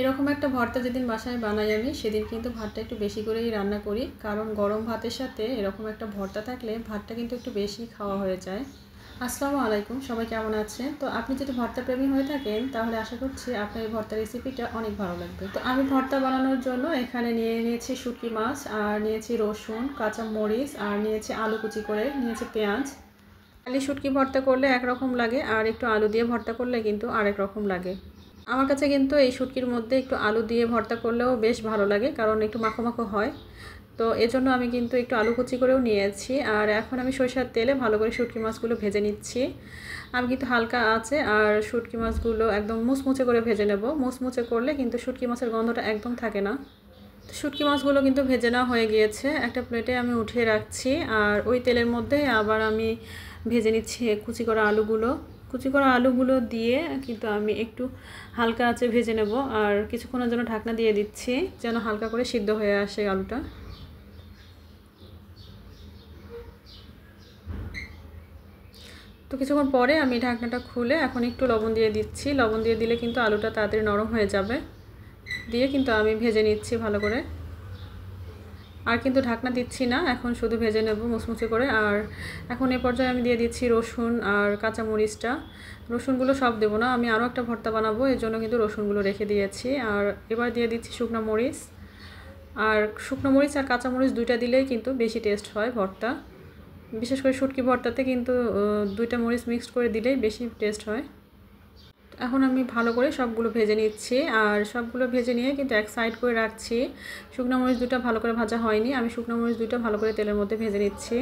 এরকম একটা ভর্তা যেদিন বাসায় বানাই আমি সেদিন কিন্তু ভাতটা একটু বেশি করেই রান্না করি, কারণ গরম ভাতের সাথে এরকম একটা ভর্তা থাকলে ভাতটা কিন্তু একটু বেশি খাওয়া হয়ে যায়। আসসালামু আলাইকুম, সবাই কেমন আছেন? তো আপনি যদি ভর্তা প্রেমী হয়ে থাকেন তাহলে আশা করছি আপনার এই ভর্তা রেসিপিটা অনেক ভালো লাগবে। তো আমি ভর্তা বানানোর জন্য এখানে নিয়েছি শুটকি মাছ, আর নিয়েছি রসুন, কাঁচা মরিচ, আর নিয়েছি আলু কুচি করে, নিয়েছি পেঁয়াজ। খালি শুটকি ভর্তা করলে একরকম লাগে, আর একটু আলু দিয়ে ভর্তা করলে কিন্তু আরেক রকম লাগে। আমার কাছে কিন্তু এই শুটকির মধ্যে একটু আলু দিয়ে ভর্তা করলেও বেশ ভালো লাগে, কারণ একটু মাখো মাখো হয়। তো এজন্য আমি কিন্তু একটু আলু কুচি করেও নিয়েছি। আর এখন আমি সরিষার তেলে ভালো করে শুটকি মাছগুলো ভেজে নিচ্ছি। আমি কিন্তু হালকা আছে, আর শুটকি মাছগুলো একদম মুচমুচে করে ভেজে নেব। মুচমুচে করলে কিন্তু শুটকি মাছের গন্ধটা একদম থাকে না। শুটকি মাছগুলো কিন্তু ভেজে নেওয়া হয়ে গিয়েছে, একটা প্লেটে আমি উঠিয়ে রাখছি। আর ওই তেলের মধ্যে আবার আমি ভেজে নিচ্ছি কুচি করা আলুগুলো। কুচি করা আলুগুলো দিয়ে কিন্তু আমি একটু হালকা আঁচে ভেজে নেব, আর কিছুক্ষণের জন্য ঢাকনা দিয়ে দিচ্ছি যেন হালকা করে সিদ্ধ হয়ে আসে আলুটা। তো কিছুক্ষণ পরে আমি ঢাকনাটা খুলে এখন একটু লবণ দিয়ে দিচ্ছি। লবণ দিয়ে দিলে কিন্তু আলুটা তাড়াতাড়ি নরম হয়ে যাবে। দিয়ে কিন্তু আমি ভেজে নিচ্ছি ভালো করে, আর কিন্তু ঢাকনা দিচ্ছি না, এখন শুধু ভেজে নেব মুচমুচে করে। আর এখন এ পর্যায়ে আমি দিয়ে দিচ্ছি রসুন আর কাঁচামরিচটা। রসুনগুলো সব দেবো না, আমি আরও একটা ভর্তা বানাবো, এর জন্য কিন্তু রসুনগুলো রেখে দিয়েছি। আর এবার দিয়ে দিচ্ছি শুকনো মরিচ। আর শুকনো মরিচ আর কাঁচামরিচ দুইটা দিলেই কিন্তু বেশি টেস্ট হয় ভর্তা। বিশেষ করে শুটকি ভর্তাতে কিন্তু দুইটা মরিচ মিক্সড করে দিলেই বেশি টেস্ট হয়। এখন আমি ভালো করে সবগুলো ভেজে নিচ্ছি, আর সবগুলো ভেজে নিয়ে কিন্তু এক সাইড করে রাখছি। শুকনো মরিচ দুটো ভালো করে ভাজা হয়নি, আমি শুকনো মরিচ দুটো ভালো করে তেলের মধ্যে ভেজে নিচ্ছি।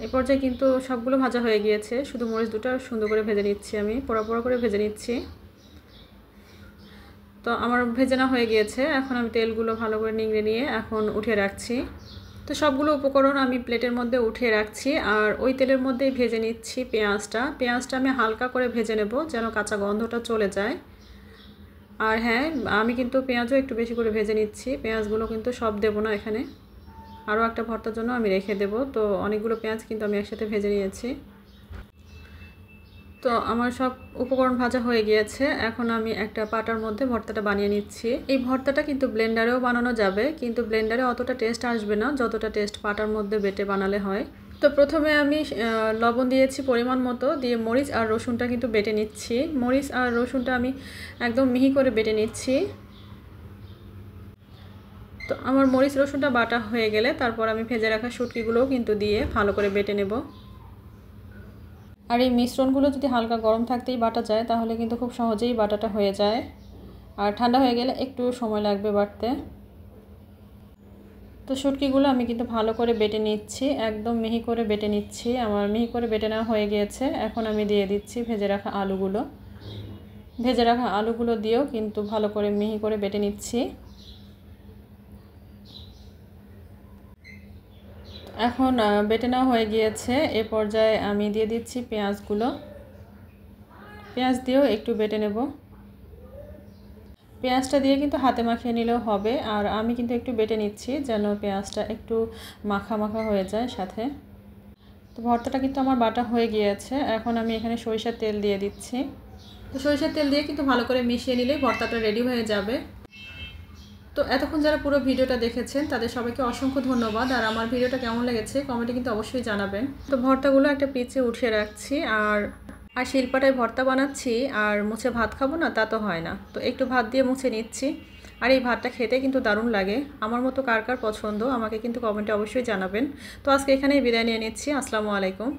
এই পর্যায়ে কিন্তু সবগুলো ভাজা হয়ে গিয়েছে, শুধু মরিচ দুটো সুন্দর করে ভেজে নিচ্ছি, আমি পোড়া পোড়া করে ভেজে নিচ্ছি। তো আমার ভেজে না হয়ে গিয়েছে, এখন আমি তেলগুলো ভালো করে নিংড়ে নিয়ে এখন উঠিয়ে রাখছি। তো সবগুলো উপকরণ আমি প্লেটের মধ্যে উঠিয়ে রাখছি, আর ওই তেলের মধ্যেই ভেজে নিচ্ছি পেঁয়াজটা আমি হালকা করে ভেজে নেব যেন কাঁচা গন্ধটা চলে যায়। আর হ্যাঁ, আমি কিন্তু পেঁয়াজও একটু বেশি করে ভেজে নিচ্ছি, পেঁয়াজগুলো কিন্তু সব দেবো না এখানে, আরও একটা ভর্তার জন্য আমি রেখে দেব। তো অনেকগুলো পেঁয়াজ কিন্তু আমি একসাথে ভেজে নিয়েছি। তো আমার সব উপকরণ ভাজা হয়ে গিয়েছে, এখন আমি একটা পাটার মধ্যে ভর্তাটা বানিয়ে নিচ্ছি। এই ভর্তাটা কিন্তু ব্লেন্ডারেও বানানো যাবে, কিন্তু ব্লেন্ডারে অতটা টেস্ট আসবে না যতটা টেস্ট পাটার মধ্যে বেটে বানালে হয়। তো প্রথমে আমি লবণ দিয়েছি পরিমাণ মতো, দিয়ে মরিচ আর রসুনটা কিন্তু বেটে নিচ্ছি। মরিচ আর রসুনটা আমি একদম মিহি করে বেটে নিচ্ছি। তো আমার মরিচ রসুনটা বাটা হয়ে গেলে তারপর আমি ভেজে রাখা শুটকিগুলোও কিন্তু দিয়ে ভালো করে বেটে নেব। আর এই মিশ্রণগুলো যদি হালকা গরম থাকতেই বাটা যায় তাহলে কিন্তু খুব সহজেই বাটাটা হয়ে যায়, আর ঠান্ডা হয়ে গেলে একটু সময় লাগবে বাটতে। তো শুটকিগুলো আমি কিন্তু ভালো করে বেটে নিচ্ছি, একদম মিহি করে বেটে নিচ্ছি। আমার মিহি করে বেটে নেওয়া হয়ে গিয়েছে, এখন আমি দিয়ে দিচ্ছি ভেজে রাখা আলুগুলো। ভেজে রাখা আলুগুলো দিয়েও কিন্তু ভালো করে মিহি করে বেটে নিচ্ছি। এখন বেটে নেওয়া হয়ে গিয়েছে, এ পর্যায়ে আমি দিয়ে দিচ্ছি পেঁয়াজগুলো। পেঁয়াজ দিয়েও একটু বেটে নেব। পেঁয়াজটা দিয়ে কিন্তু হাতে মাখিয়ে নিলেও হবে, আর আমি কিন্তু একটু বেটে নিচ্ছি যেন পেঁয়াজটা একটু মাখা মাখা হয়ে যায় সাথে। তো ভর্তাটা কিন্তু আমার বাটা হয়ে গিয়েছে, এখন আমি এখানে সরিষার তেল দিয়ে দিচ্ছি। তো সরিষার তেল দিয়ে কিন্তু ভালো করে মিশিয়ে নিলেই ভর্তাটা রেডি হয়ে যাবে। তো এতক্ষণ যারা পুরো ভিডিওটা দেখেছেন তাদের সবাইকে অসংখ্য ধন্যবাদ। আর আমার ভিডিওটা কেমন লেগেছে কমেন্টে কিন্তু অবশ্যই জানাবেন। তো ভর্তাগুলো একটা পিচে উঠিয়ে রাখছি, আর শিলপাটায় ভর্তা বানাচ্ছি আর মুছে ভাত খাবো না তা তো হয় না, তো একটু ভাত দিয়ে মুছে নিচ্ছি। আর এই ভাতটা খেতে কিন্তু দারুণ লাগে। আমার মতো কার কার পছন্দ আমাকে কিন্তু কমেন্টে অবশ্যই জানাবেন। তো আজকে এখানেই বিদায় নিয়ে নিচ্ছি। আসসালামু আলাইকুম।